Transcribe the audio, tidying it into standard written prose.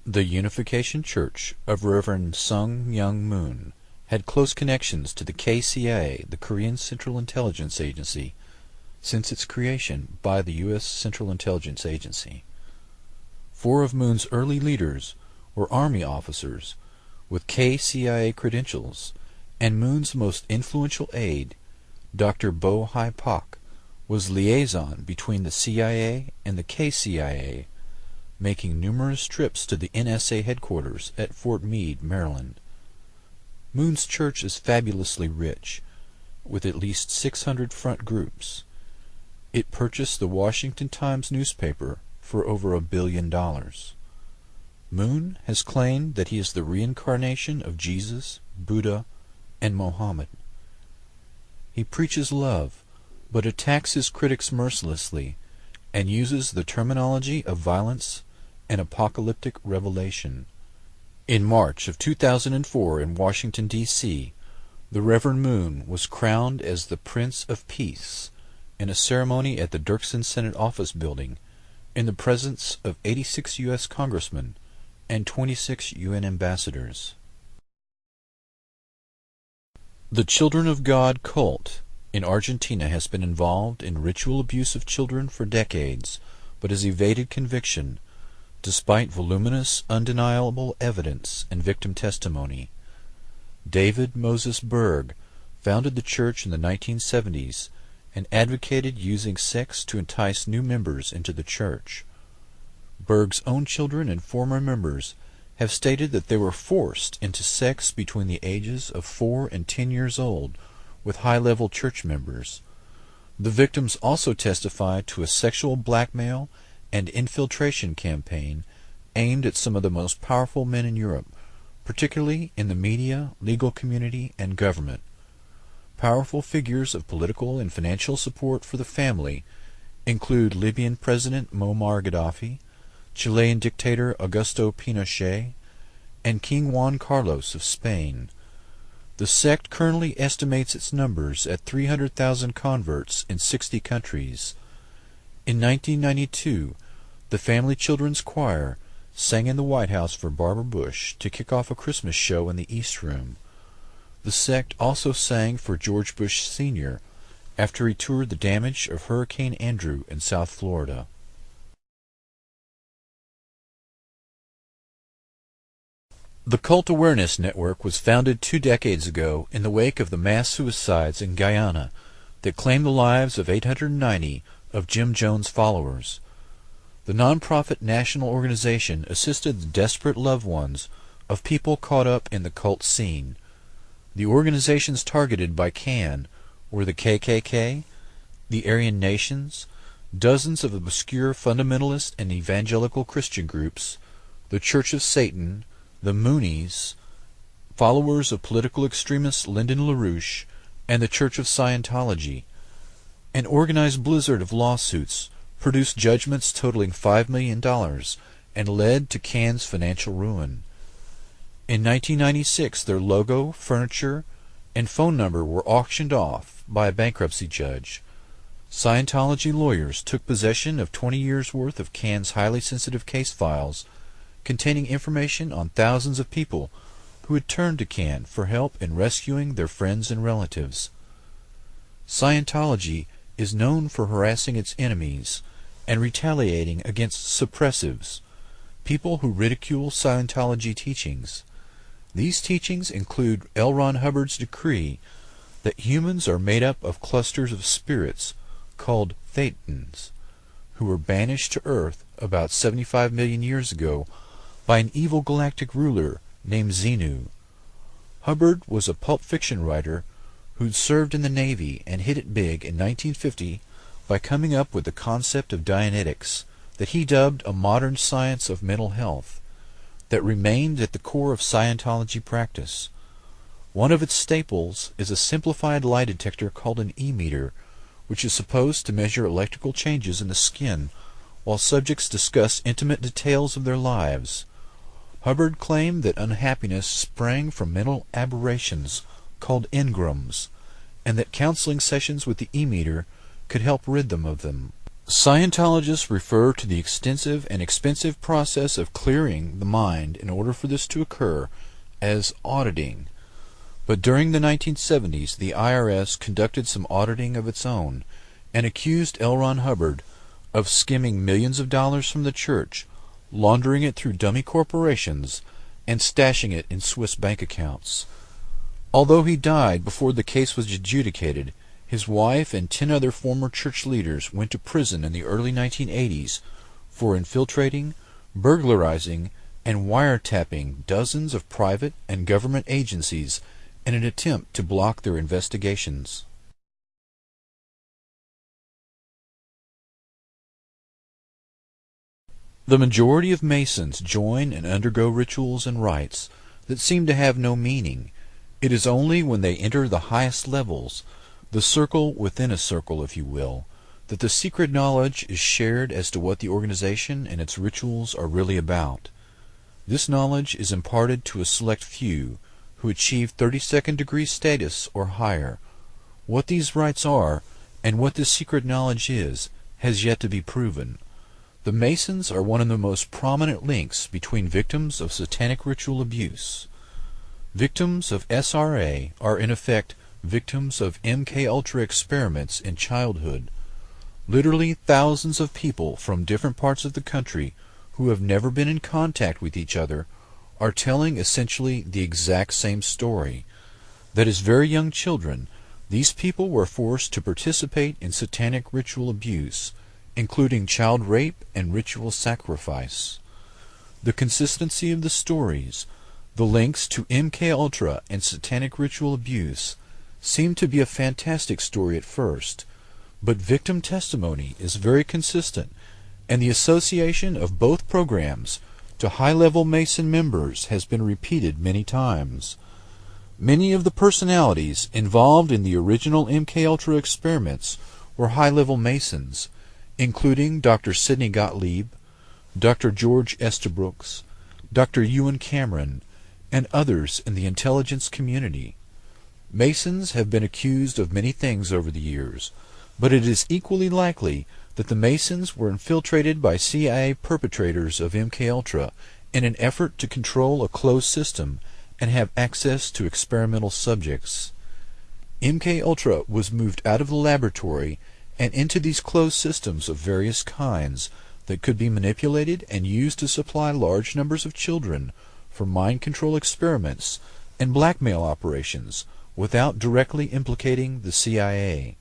The Unification Church of Reverend Sung Myung Moon had close connections to the KCIA, the Korean Central Intelligence Agency, since its creation by the U.S. Central Intelligence Agency. 4 of Moon's early leaders were Army officers with KCIA credentials, and Moon's most influential aide, Dr. Bo Hai Pak, was liaison between the CIA and the KCIA, making numerous trips to the NSA headquarters at Fort Meade, Maryland. Moon's church is fabulously rich, with at least 600 front groups. It purchased the Washington Times newspaper for over $1 billion. Moon has claimed that he is the reincarnation of Jesus, Buddha, and Mohammed. He preaches love, but attacks his critics mercilessly, and uses the terminology of violence and apocalyptic revelation. In March of 2004 in Washington, D.C., the Reverend Moon was crowned as the Prince of Peace in a ceremony at the Dirksen Senate Office Building in the presence of 86 U.S. congressmen and 26 UN ambassadors. The Children of God cult in Argentina has been involved in ritual abuse of children for decades, but has evaded conviction despite voluminous, undeniable evidence and victim testimony. David Moses Berg founded the church in the 1970s and advocated using sex to entice new members into the church. Berg's own children and former members have stated that they were forced into sex between the ages of 4 and 10 years old with high-level church members. The victims also testified to a sexual blackmail and infiltration campaign aimed at some of the most powerful men in Europe, particularly in the media, legal community, and government. Powerful figures of political and financial support for the family include Libyan President Muammar Gaddafi, Chilean dictator Augusto Pinochet, and King Juan Carlos of Spain. The sect currently estimates its numbers at 300,000 converts in 60 countries. In 1992, the Family Children's Choir sang in the White House for Barbara Bush to kick off a Christmas show in the East Room. The sect also sang for George Bush Sr. after he toured the damage of Hurricane Andrew in South Florida. The Cult Awareness Network was founded 2 decades ago in the wake of the mass suicides in Guyana that claimed the lives of 890 of Jim Jones' followers. The nonprofit national organization assisted the desperate loved ones of people caught up in the cult scene. The organizations targeted by CAN were the KKK, the Aryan Nations, dozens of obscure fundamentalist and evangelical Christian groups, the Church of Satan, the Moonies, followers of political extremist Lyndon LaRouche, and the Church of Scientology. An organized blizzard of lawsuits produced judgments totaling $5 million and led to CAN's financial ruin. In 1996, their logo, furniture, and phone number were auctioned off by a bankruptcy judge. Scientology lawyers took possession of 20 years' worth of CAN's highly sensitive case files containing information on thousands of people who had turned to CAN for help in rescuing their friends and relatives. Scientology is known for harassing its enemies and retaliating against suppressives, people who ridicule Scientology teachings. These teachings include L. Ron Hubbard's decree that humans are made up of clusters of spirits called thetans, who were banished to Earth about 75 million years ago by an evil galactic ruler named Xenu. Hubbard was a pulp fiction writer who'd served in the Navy and hit it big in 1950 by coming up with the concept of Dianetics that he dubbed a modern science of mental health that remained at the core of Scientology practice. One of its staples is a simplified lie detector called an E-meter, which is supposed to measure electrical changes in the skin while subjects discuss intimate details of their lives. Hubbard claimed that unhappiness sprang from mental aberrations called engrams, and that counseling sessions with the E-meter could help rid them of them. Scientologists refer to the extensive and expensive process of clearing the mind in order for this to occur as auditing. But during the 1970s, the IRS conducted some auditing of its own and accused L. Ron Hubbard of skimming millions of dollars from the church, laundering it through dummy corporations, and stashing it in Swiss bank accounts. Although he died before the case was adjudicated, his wife and 10 other former church leaders went to prison in the early 1980s for infiltrating, burglarizing, and wiretapping dozens of private and government agencies in an attempt to block their investigations. The majority of Masons join and undergo rituals and rites that seem to have no meaning. It is only when they enter the highest levels, the circle within a circle, if you will, that the secret knowledge is shared as to what the organization and its rituals are really about. This knowledge is imparted to a select few who achieve 32nd degree status or higher. What these rites are and what this secret knowledge is has yet to be proven. The Masons are one of the most prominent links between victims of satanic ritual abuse. Victims of SRA are in effect victims of MKUltra experiments in childhood. Literally thousands of people from different parts of the country who have never been in contact with each other are telling essentially the exact same story. That as very young children, these people were forced to participate in satanic ritual abuse, including child rape and ritual sacrifice. The consistency of the stories, the links to MKUltra and satanic ritual abuse, seemed to be a fantastic story at first, but victim testimony is very consistent, and the association of both programs to high-level Mason members has been repeated many times. Many of the personalities involved in the original MKUltra experiments were high-level Masons, including Dr. Sidney Gottlieb, Dr. George Estabrooks, Dr. Ewan Cameron, and others in the intelligence community. Masons have been accused of many things over the years, but it is equally likely that the Masons were infiltrated by CIA perpetrators of MKUltra in an effort to control a closed system and have access to experimental subjects. MKUltra was moved out of the laboratory and into these closed systems of various kinds that could be manipulated and used to supply large numbers of children for mind control experiments and blackmail operations without directly implicating the CIA.